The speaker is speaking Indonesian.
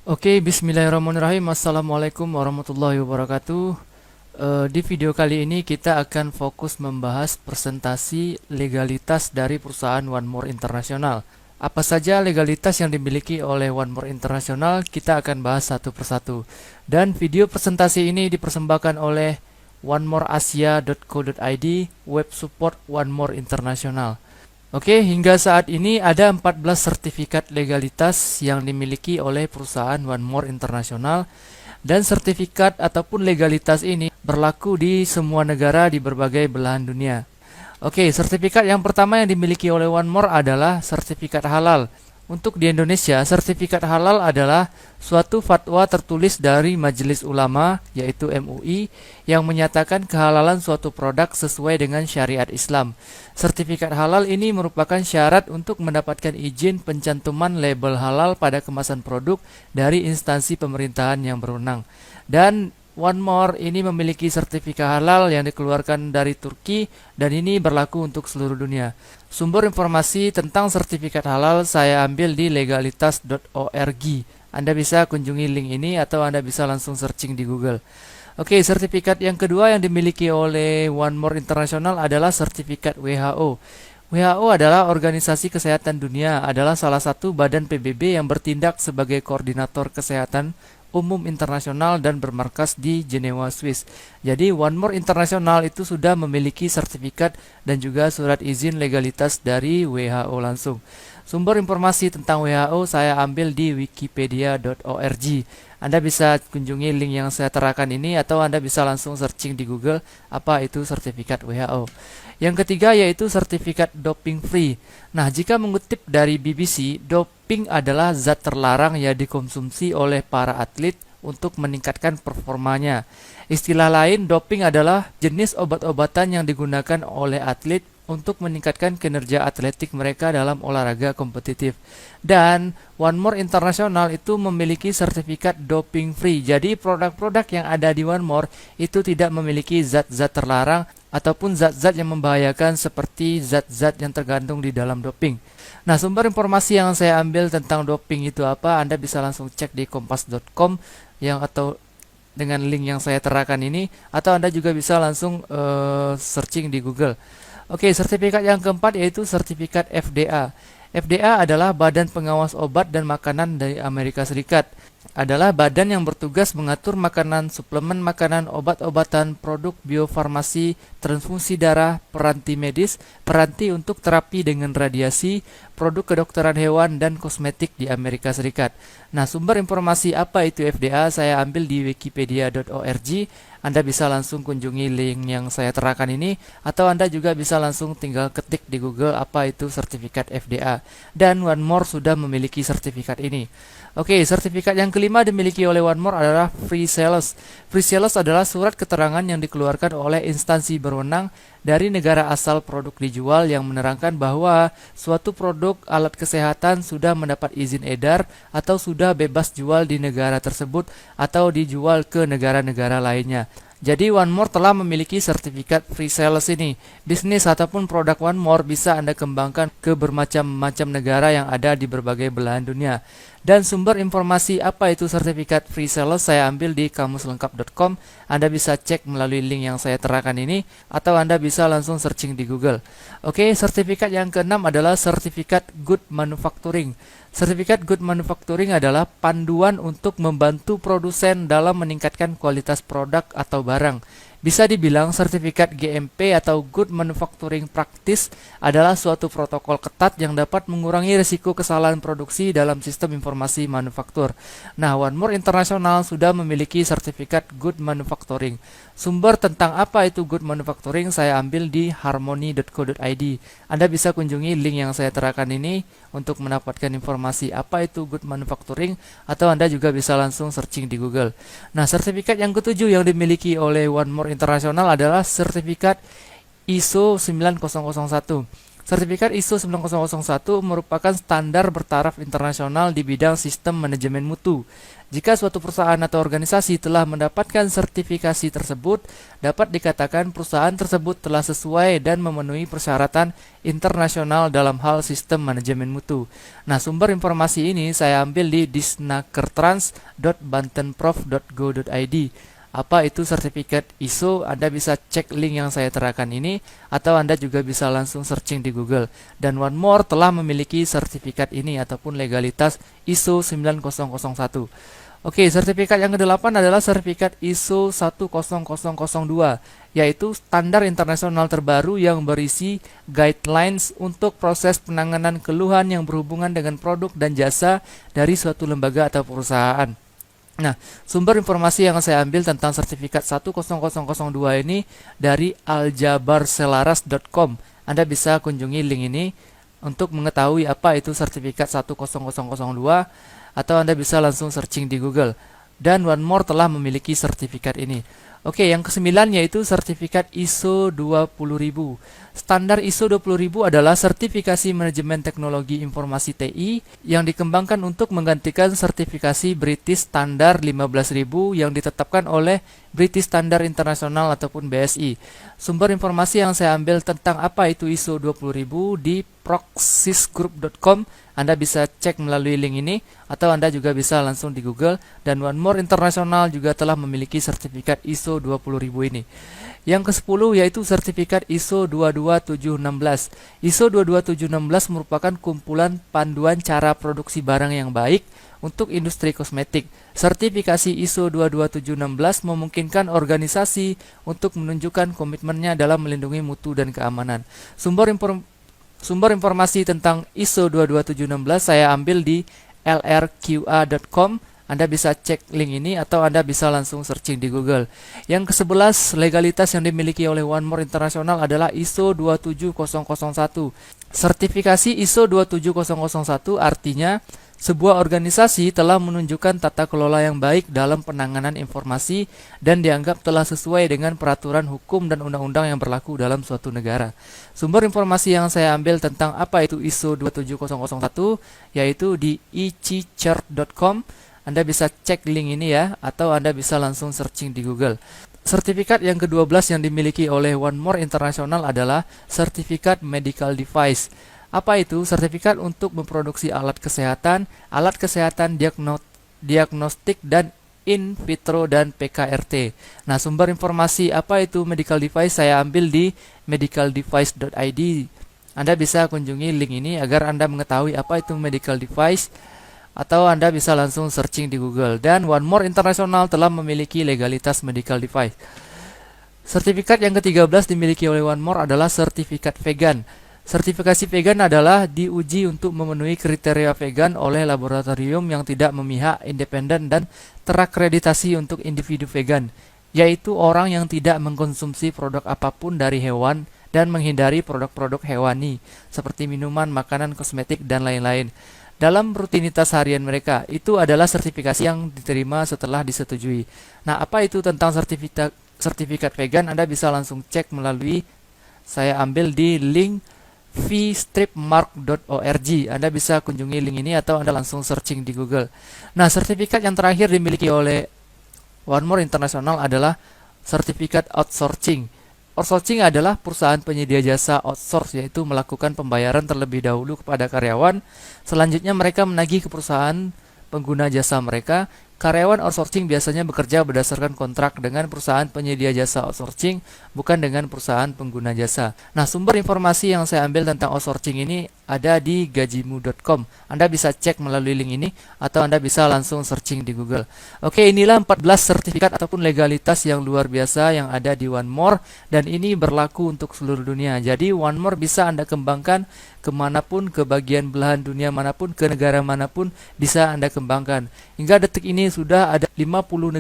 Oke, bismillahirrahmanirrahim. Assalamualaikum warahmatullahi wabarakatuh. Di video kali ini kita akan fokus membahas presentasi legalitas dari perusahaan One More International. Apa saja legalitas yang dimiliki oleh One More International, kita akan bahas satu persatu. Dan video presentasi ini dipersembahkan oleh onemoreasia.co.id, web support One More International. Oke, hingga saat ini ada 14 sertifikat legalitas yang dimiliki oleh perusahaan One More International, dan sertifikat ataupun legalitas ini berlaku di semua negara di berbagai belahan dunia. Oke, sertifikat yang pertama yang dimiliki oleh One More adalah sertifikat halal. Untuk di Indonesia, sertifikat halal adalah suatu fatwa tertulis dari Majelis Ulama, yaitu MUI, yang menyatakan kehalalan suatu produk sesuai dengan syariat Islam. Sertifikat halal ini merupakan syarat untuk mendapatkan izin pencantuman label halal pada kemasan produk dari instansi pemerintahan yang berwenang. Dan One More ini memiliki sertifikat halal yang dikeluarkan dari Turki dan ini berlaku untuk seluruh dunia. Sumber informasi tentang sertifikat halal saya ambil di legalitas.org. Anda bisa kunjungi link ini atau Anda bisa langsung searching di Google. Oke, sertifikat yang kedua yang dimiliki oleh One More International adalah sertifikat WHO. WHO adalah Organisasi Kesehatan Dunia, adalah salah satu badan PBB yang bertindak sebagai koordinator kesehatan umum internasional dan bermarkas di Jenewa, Swiss. Jadi One More International itu sudah memiliki sertifikat dan juga surat izin legalitas dari WHO langsung. Sumber informasi tentang WHO saya ambil di wikipedia.org. Anda bisa kunjungi link yang saya terakan ini atau Anda bisa langsung searching di Google apa itu sertifikat WHO. Yang ketiga yaitu sertifikat doping free. Nah, jika mengutip dari BBC, doping adalah zat terlarang yang dikonsumsi oleh para atlet untuk meningkatkan performanya. Istilah lain, doping adalah jenis obat-obatan yang digunakan oleh atlet untuk meningkatkan kinerja atletik mereka dalam olahraga kompetitif. Dan One More International itu memiliki sertifikat doping free. Jadi produk-produk yang ada di One More itu tidak memiliki zat-zat terlarang ataupun zat-zat yang membahayakan seperti zat-zat yang tergandung di dalam doping. Nah, sumber informasi yang saya ambil tentang doping itu apa? Anda bisa langsung cek di kompas.com atau dengan link yang saya terakan ini, atau Anda juga bisa langsung searching di Google. Oke, sertifikat yang keempat yaitu sertifikat FDA. FDA adalah Badan Pengawas Obat dan Makanan dari Amerika Serikat. Adalah badan yang bertugas mengatur makanan, suplemen makanan, obat-obatan, produk biofarmasi, transfusi darah, peranti medis, peranti untuk terapi dengan radiasi, produk kedokteran hewan, dan kosmetik di Amerika Serikat. Nah, sumber informasi apa itu FDA saya ambil di wikipedia.org. Anda bisa langsung kunjungi link yang saya terakan ini, atau Anda juga bisa langsung tinggal ketik di Google apa itu sertifikat FDA. Dan One More sudah memiliki sertifikat ini. Oke, sertifikat yang kelima dimiliki oleh One More adalah Free Sales. Free Sales adalah surat keterangan yang dikeluarkan oleh instansi berwenang dari negara asal produk dijual yang menerangkan bahwa suatu produk alat kesehatan sudah mendapat izin edar atau sudah bebas jual di negara tersebut atau dijual ke negara-negara lainnya. Jadi One More telah memiliki sertifikat free sales ini. Bisnis ataupun produk One More bisa Anda kembangkan ke bermacam-macam negara yang ada di berbagai belahan dunia. Dan sumber informasi apa itu sertifikat free sales saya ambil di kamuslengkap.com. Anda bisa cek melalui link yang saya terakan ini, atau Anda bisa langsung searching di Google. Oke, sertifikat yang keenam adalah sertifikat Good Manufacturing. Sertifikat Good Manufacturing adalah panduan untuk membantu produsen dalam meningkatkan kualitas produk atau barang. Bisa dibilang sertifikat GMP atau Good Manufacturing Practice adalah suatu protokol ketat yang dapat mengurangi risiko kesalahan produksi dalam sistem informasi manufaktur. Nah, One More International sudah memiliki sertifikat Good Manufacturing. Sumber tentang apa itu Good Manufacturing saya ambil di harmony.co.id. Anda bisa kunjungi link yang saya terakan ini untuk mendapatkan informasi apa itu Good Manufacturing, atau Anda juga bisa langsung searching di Google. Nah, sertifikat yang ketujuh yang dimiliki oleh One More International adalah sertifikat ISO 9001. Sertifikat ISO 9001 merupakan standar bertaraf internasional di bidang sistem manajemen mutu. Jika suatu perusahaan atau organisasi telah mendapatkan sertifikasi tersebut, dapat dikatakan perusahaan tersebut telah sesuai dan memenuhi persyaratan internasional dalam hal sistem manajemen mutu. Nah, sumber informasi ini saya ambil di disnakertrans.bantenprof.go.id. Apa itu sertifikat ISO? Anda bisa cek link yang saya terakan ini, atau Anda juga bisa langsung searching di Google. Dan One More telah memiliki sertifikat ini ataupun legalitas ISO 9001. Oke, sertifikat yang ke-8 adalah sertifikat ISO 10002, yaitu standar internasional terbaru yang berisi guidelines untuk proses penanganan keluhan yang berhubungan dengan produk dan jasa dari suatu lembaga atau perusahaan. Nah, sumber informasi yang saya ambil tentang sertifikat 10002 ini dari aljabarselaras.com. Anda bisa kunjungi link ini untuk mengetahui apa itu sertifikat 10002, atau Anda bisa langsung searching di Google. Dan One More telah memiliki sertifikat ini. Oke, yang ke-9 yaitu sertifikat ISO 20000. Standar ISO 20000 adalah sertifikasi manajemen teknologi informasi TI yang dikembangkan untuk menggantikan sertifikasi British Standard 15000 yang ditetapkan oleh British Standard International ataupun BSI. Sumber informasi yang saya ambil tentang apa itu ISO 20000 di proxysgroup.com. Anda bisa cek melalui link ini, atau Anda juga bisa langsung di Google. Dan One More International juga telah memiliki sertifikat ISO 20000 ini. Yang ke-10 yaitu sertifikat ISO 22716. ISO 22716 merupakan kumpulan panduan cara produksi barang yang baik untuk industri kosmetik. Sertifikasi ISO 22716 memungkinkan organisasi untuk menunjukkan komitmennya dalam melindungi mutu dan keamanan. Sumber informasi tentang ISO 22716 saya ambil di lrqa.com. Anda bisa cek link ini, atau Anda bisa langsung searching di Google. Yang ke-11 legalitas yang dimiliki oleh One More International adalah ISO 27001. Sertifikasi ISO 27001 artinya sebuah organisasi telah menunjukkan tata kelola yang baik dalam penanganan informasi dan dianggap telah sesuai dengan peraturan hukum dan undang-undang yang berlaku dalam suatu negara. Sumber informasi yang saya ambil tentang apa itu ISO 27001 yaitu di icchart.com. Anda bisa cek link ini ya, atau Anda bisa langsung searching di Google. Sertifikat yang ke-12 yang dimiliki oleh One More International adalah sertifikat medical device. Apa itu? Sertifikat untuk memproduksi alat kesehatan diagnostik dan in vitro dan PKRT. Nah, sumber informasi apa itu medical device saya ambil di medicaldevice.id. Anda bisa kunjungi link ini agar Anda mengetahui apa itu medical device, atau Anda bisa langsung searching di Google. Dan One More International telah memiliki legalitas medical device. Sertifikat yang ke-13 dimiliki oleh One More adalah sertifikat vegan. Sertifikasi vegan adalah diuji untuk memenuhi kriteria vegan oleh laboratorium yang tidak memihak, independen, dan terakreditasi untuk individu vegan, yaitu orang yang tidak mengkonsumsi produk apapun dari hewan dan menghindari produk-produk hewani seperti minuman, makanan, kosmetik, dan lain-lain dalam rutinitas harian mereka. Itu adalah sertifikasi yang diterima setelah disetujui. Nah, apa itu tentang sertifikat vegan? Anda bisa langsung cek melalui, saya ambil di link vstripmark.org. Anda bisa kunjungi link ini, atau Anda langsung searching di Google. Nah, sertifikat yang terakhir dimiliki oleh One More International adalah sertifikat outsourcing. Outsourcing adalah perusahaan penyedia jasa outsource, yaitu melakukan pembayaran terlebih dahulu kepada karyawan. Selanjutnya mereka menagih ke perusahaan pengguna jasa mereka. Karyawan outsourcing biasanya bekerja berdasarkan kontrak dengan perusahaan penyedia jasa outsourcing, bukan dengan perusahaan pengguna jasa. Nah, sumber informasi yang saya ambil tentang outsourcing ini ada di gajimu.com. Anda bisa cek melalui link ini, atau Anda bisa langsung searching di Google. Oke, inilah 14 sertifikat ataupun legalitas yang luar biasa yang ada di One More, dan ini berlaku untuk seluruh dunia. Jadi One More bisa Anda kembangkan kemanapun, ke bagian belahan dunia manapun, ke negara manapun bisa Anda kembangkan. Hingga detik ini sudah ada 50 negara